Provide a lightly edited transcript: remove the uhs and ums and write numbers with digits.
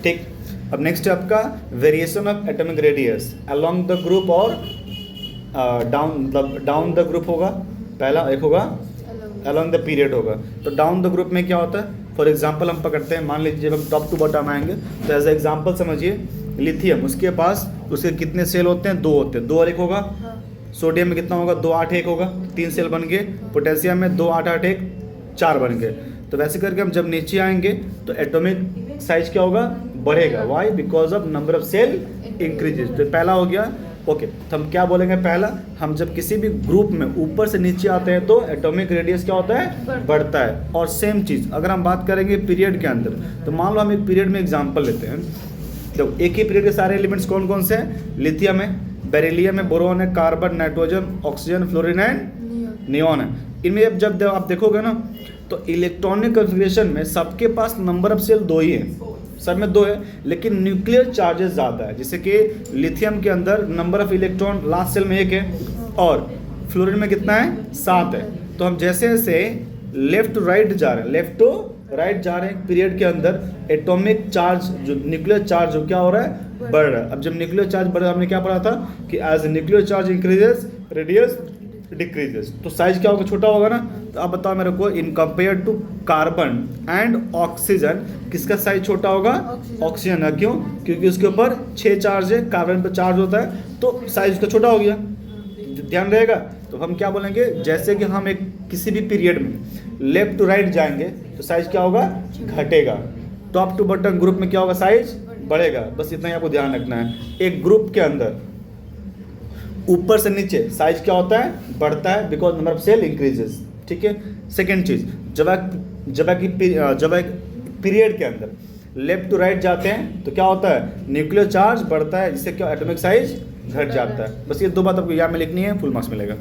ठीक। अब नेक्स्ट है आपका variation of atomic radius along the group और डाउन, मतलब डाउन द ग्रुप होगा पहला, एक होगा अलोंग द पीरियड होगा। तो डाउन द ग्रुप में क्या होता है, फॉर एग्जांपल हम पकड़ते हैं, मान लीजिए जब हम टॉप टू बॉटम आएंगे तो एज एग्जांपल समझिए लिथियम, उसके पास उसके कितने सेल होते हैं, 2 होते हैं, 2 और 1 होगा। सोडियम में कितना होगा, 2 8 1 होगा, 3 सेल बन गए। पोटेशियम में 2 8 8 1 4 बन गए। तो वैसे करके हम जब नीचे आएंगे तो एटॉमिक साइज क्या होगा, बढ़ेगा। Why, because of number of shell increases. तो पहला हो गया। ओके, तो हम क्या बोलेंगे, पहला हम जब किसी भी ग्रुप में ऊपर से नीचे आते हैं तो एटॉमिक रेडियस क्या होता है, बढ़ता है। और सेम चीज़ अगर हम बात करेंगे पीरियड के अंदर, तो मान लो हम एक पीरियड में एग्जांपल लेते हैं। तो एक ही पीरियड के सारे एलिमेंट्स कौन कौन से हैं, लिथियम है, बेरिलियम है, बोरोन है, carbon, nitrogen, oxygen, fluorine and neon है। इनमें अब जब आप देखोगे ना तो इलेक्ट्रॉनिक कॉन्फ़िगरेशन में सबके पास नंबर ऑफ सेल 2 ही है, सब में 2 है, लेकिन न्यूक्लियर चार्जेस ज़्यादा है। जैसे कि लिथियम के अंदर number of electron last shell में 1 है और फ्लोरीन में कितना है, 7 है। तो हम जैसे जैसे लेफ्ट टू राइट जा रहे हैं, लेफ्ट टू राइट जा रहे हैं पीरियड के अंदर, एटॉमिक चार्ज जो न्यूक्लियर चार्ज जो क्या हो रहा है, बढ़ रहा है। अब जब न्यूक्लियर चार्ज बढ़ रहा है, हमने क्या पढ़ा था कि as nuclear charge increases radius decreases, तो साइज क्या होगा, छोटा होगा ना। तो आप बताओ मेरे को, in compare to carbon and oxygen किसका साइज छोटा होगा, ऑक्सीजन का। क्यों, क्योंकि उसके ऊपर 6 चार्ज है, कार्बन पर चार्ज होता है, तो साइज उसका छोटा हो गया, ध्यान रहेगा। तो हम क्या बोलेंगे, जैसे कि हम एक किसी भी पीरियड में लेफ्ट टू राइट जाएंगे तो साइज क्या होगा, घटेगा। टॉप टू बॉटम ग्रुप में क्या होगा, साइज बढ़ेगा। बस इतना ही आपको ध्यान रखना है। एक ग्रुप के अंदर ऊपर से नीचे साइज क्या होता है, बढ़ता है, because number of cell increases. ठीक है। सेकेंड चीज, जब एक पीरियड के अंदर लेफ्ट टू राइट जाते हैं तो क्या होता है, न्यूक्लियर चार्ज बढ़ता है, जिससे क्या एटॉमिक साइज घट जाता है। बस ये 2 बात आपको याद में लिखनी है, फुल मार्क्स मिलेगा।